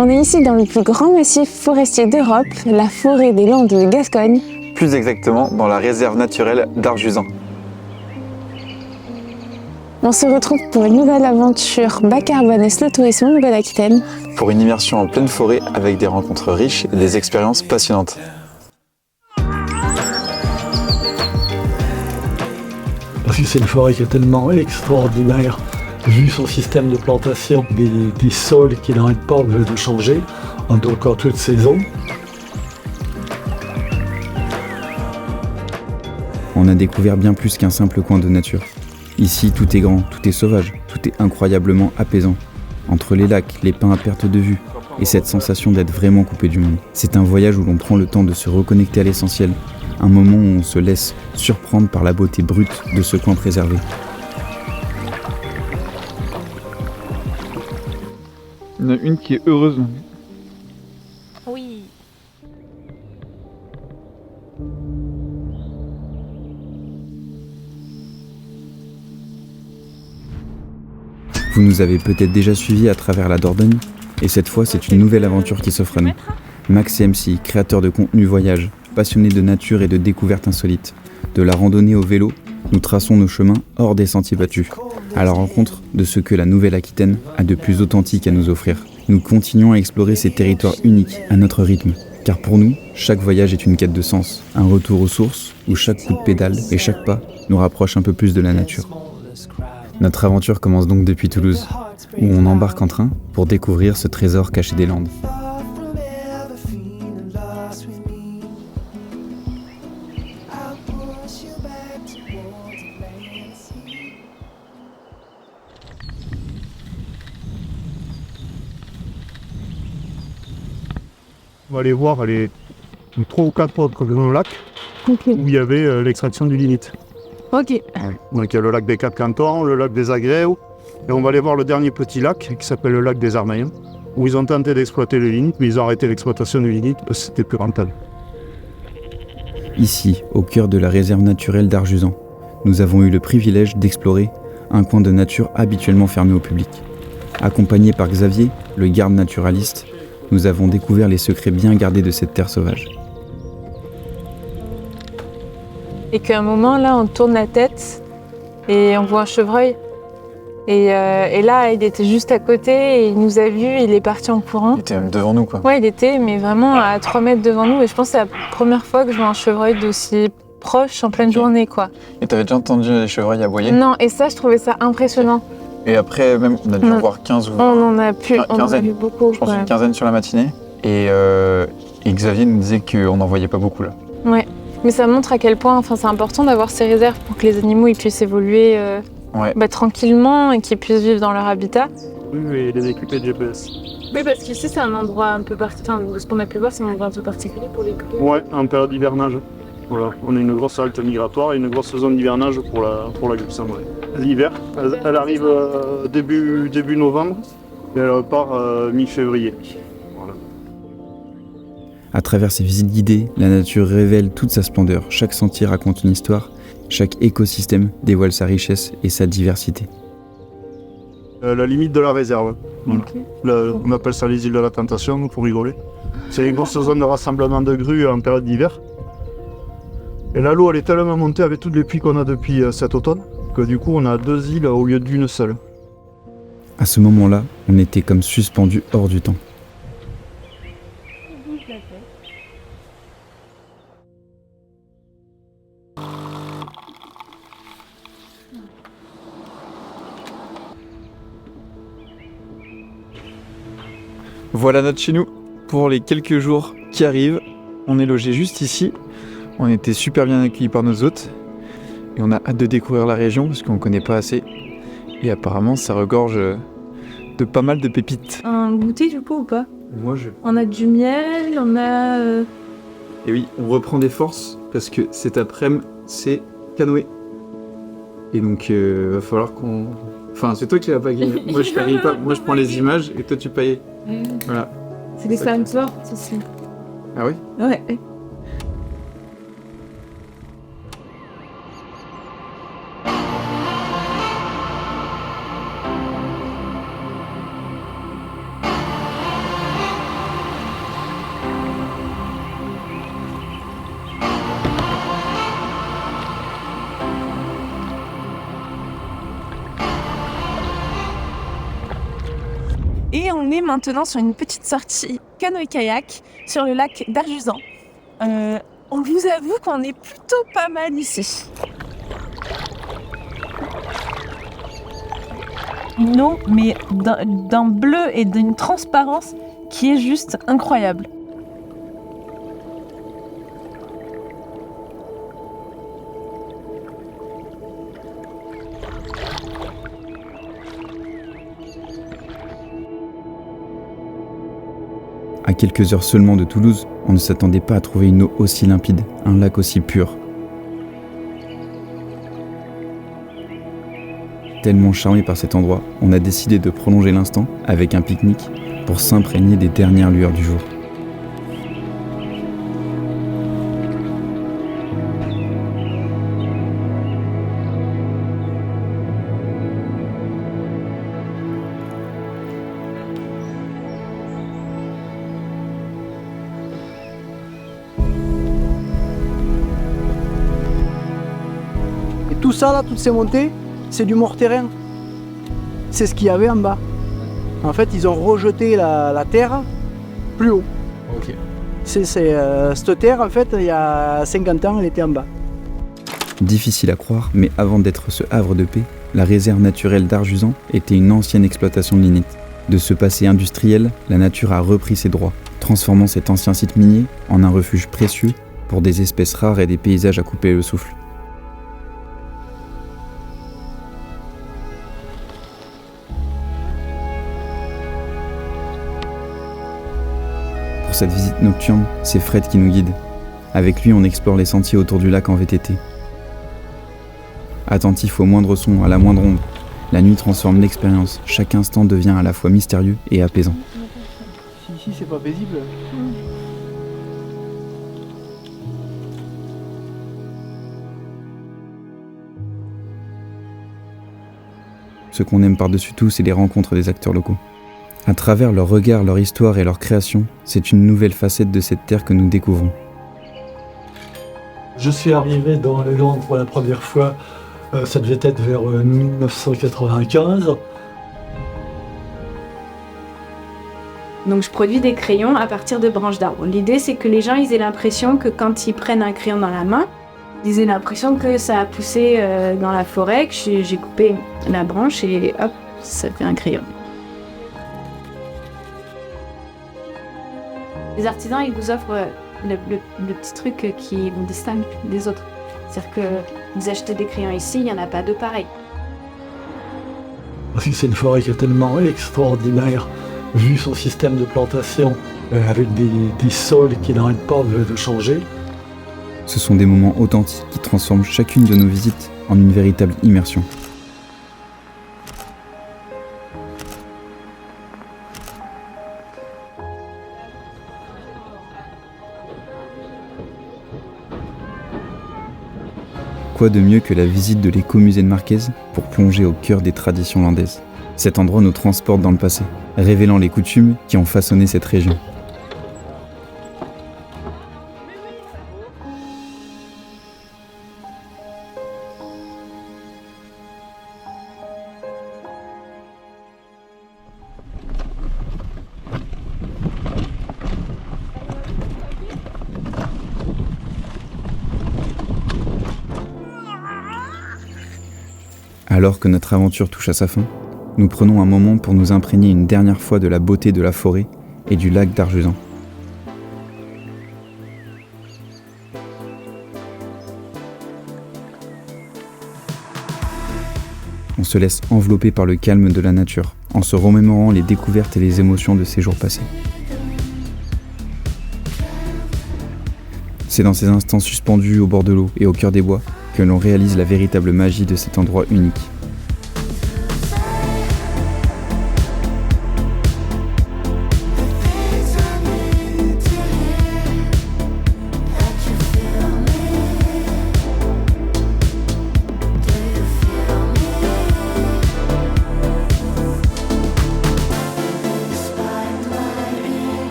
On est ici dans le plus grand massif forestier d'Europe, la forêt des Landes de Gascogne. Plus exactement dans la réserve naturelle d'Arjuzan. On se retrouve pour une nouvelle aventure bas carbone et slow tourisme en Nouvelle-Aquitaine. Pour une immersion en pleine forêt avec des rencontres riches et des expériences passionnantes. Parce que c'est une forêt qui est tellement extraordinaire, vu son système de plantation, des sols qui n'arrêtent pas de changer, donc en toute saison. On a découvert bien plus qu'un simple coin de nature. Ici, tout est grand, tout est sauvage, tout est incroyablement apaisant. Entre les lacs, les pins à perte de vue, et cette sensation d'être vraiment coupé du monde. C'est un voyage où l'on prend le temps de se reconnecter à l'essentiel, un moment où on se laisse surprendre par la beauté brute de ce coin préservé. Il y en a une qui est heureuse. Oui. Vous nous avez peut-être déjà suivis à travers la Dordogne, et cette fois c'est une nouvelle aventure qui s'offre à nous. Max et MC, créateurs de contenu voyage, passionnés de nature et de découvertes insolites. De la randonnée au vélo, nous traçons nos chemins hors des sentiers battus, à la rencontre de ce que la Nouvelle-Aquitaine a de plus authentique à nous offrir. Nous continuons à explorer ces territoires uniques à notre rythme, car pour nous, chaque voyage est une quête de sens, un retour aux sources où chaque coup de pédale et chaque pas nous rapproche un peu plus de la nature. Notre aventure commence donc depuis Toulouse, où on embarque en train pour découvrir ce trésor caché des Landes. On va aller voir les 3 ou 4 autres grands lacs où il y avait l'extraction du lignite. Ok. Donc il y a le lac des Quatre Cantons, le lac des Agréaux, et on va aller voir le dernier petit lac qui s'appelle le lac des Armaillons, où ils ont tenté d'exploiter le lignite, mais ils ont arrêté l'exploitation du lignite parce que c'était plus rentable. Ici, au cœur de la réserve naturelle d'Arjuzan, nous avons eu le privilège d'explorer un coin de nature habituellement fermé au public. Accompagné par Xavier, le garde naturaliste, nous avons découvert les secrets bien gardés de cette terre sauvage. Et qu'à un moment, là, on tourne la tête et on voit un chevreuil. Et là, il était juste à côté et il nous a vus, il est parti en courant. Il était même devant nous, quoi. Ouais, il était, mais vraiment à 3 mètres devant nous. Et je pense que c'est la première fois que je vois un chevreuil d'aussi proche en pleine journée, quoi. Et t'avais déjà entendu les chevreuils aboyer? Non, et ça, je trouvais ça impressionnant. Et après, même, on a dû en voir 15 ou 20. On en a pu, on en a quinzaine. vu beaucoup. Je pense ouais. une quinzaine sur la matinée. Et Xavier nous disait qu'on n'en voyait pas beaucoup là. Ouais, mais ça montre à quel point c'est important d'avoir ces réserves pour que les animaux ils puissent évoluer tranquillement et qu'ils puissent vivre dans leur habitat. Oui, et les équipés de GPS. Oui, parce qu'ici c'est un endroit un peu particulier, de ce qu'on a pu voir, c'est un endroit un peu particulier pour les équiper. Ouais, en période d'hivernage. Voilà, on a une grosse halte migratoire et une grosse zone d'hivernage pour la grippe cendrée. L'hiver, elle arrive début novembre et elle part mi-février. Voilà. À travers ces visites guidées, la nature révèle toute sa splendeur. Chaque sentier raconte une histoire, chaque écosystème dévoile sa richesse et sa diversité. La limite de la réserve. Voilà. Okay. On appelle ça les îles de la Tentation, pour rigoler. C'est une grosse zone de rassemblement de grues en période d'hiver. Et là, l'eau, elle est tellement montée avec toutes les pluies qu'on a depuis cet automne, que du coup, on a 2 îles au lieu d'une seule. À ce moment-là, on était comme suspendus hors du temps. Voilà notre chez nous pour les quelques jours qui arrivent. On est logé juste ici. On était super bien accueillis par nos hôtes. Et on a hâte de découvrir la région parce qu'on ne connaît pas assez. Et apparemment, ça regorge de pas mal de pépites. Un goûter du coup ou pas? Moi, On a du miel, on a... Et oui, on reprend des forces parce que cet après-midi, c'est canoë. Et donc, va falloir qu'on... Enfin, c'est toi qui vas pagayer. Moi, je paye pas. Moi, je prends les images et toi, tu payes. Voilà. C'est des flammes fortes aussi. Ah oui? Ouais. Et on est maintenant sur une petite sortie canoë-kayak sur le lac d'Arjusan. On vous avoue qu'on est plutôt pas mal ici. Une eau, mais d'un bleu et d'une transparence qui est juste incroyable. À quelques heures seulement de Toulouse, on ne s'attendait pas à trouver une eau aussi limpide, un lac aussi pur. Tellement charmé par cet endroit, on a décidé de prolonger l'instant avec un pique-nique pour s'imprégner des dernières lueurs du jour. Et tout ça là, toutes ces montées, c'est du mortérin. C'est ce qu'il y avait en bas. En fait, ils ont rejeté la terre plus haut. Ok. Cette terre, en fait, il y a 50 ans, elle était en bas. Difficile à croire, mais avant d'être ce havre de paix, la réserve naturelle d'Arjusan était une ancienne exploitation de lignite. De ce passé industriel, la nature a repris ses droits, transformant cet ancien site minier en un refuge précieux pour des espèces rares et des paysages à couper le souffle. Pour cette visite nocturne, c'est Fred qui nous guide. Avec lui, on explore les sentiers autour du lac en VTT. Attentif au moindre son, à la moindre onde, la nuit transforme l'expérience. Chaque instant devient à la fois mystérieux et apaisant. Si ici, c'est pas paisible. Ce qu'on aime par-dessus tout, c'est les rencontres des acteurs locaux. À travers leur regard, leur histoire et leur création, c'est une nouvelle facette de cette terre que nous découvrons. Je suis arrivé dans les Landes pour la première fois, ça devait être vers 1995. Donc je produis des crayons à partir de branches d'arbres. L'idée c'est que les gens ils aient l'impression que quand ils prennent un crayon dans la main, ils aient l'impression que ça a poussé dans la forêt, que j'ai coupé la branche et hop, ça fait un crayon. Les artisans ils vous offrent le petit truc qui vous distingue des autres. C'est-à-dire que vous achetez des crayons ici, il n'y en a pas deux pareils. Parce que c'est une forêt qui est tellement extraordinaire, vu son système de plantation, avec des sols qui n'arrêtent pas de changer. Ce sont des moments authentiques qui transforment chacune de nos visites en une véritable immersion. Quoi de mieux que la visite de l'écomusée de Marquez pour plonger au cœur des traditions landaises. Cet endroit nous transporte dans le passé, révélant les coutumes qui ont façonné cette région. Alors que notre aventure touche à sa fin, nous prenons un moment pour nous imprégner une dernière fois de la beauté de la forêt et du lac d'Arjusan. On se laisse envelopper par le calme de la nature, en se remémorant les découvertes et les émotions de ces jours passés. C'est dans ces instants suspendus au bord de l'eau et au cœur des bois que l'on réalise la véritable magie de cet endroit unique.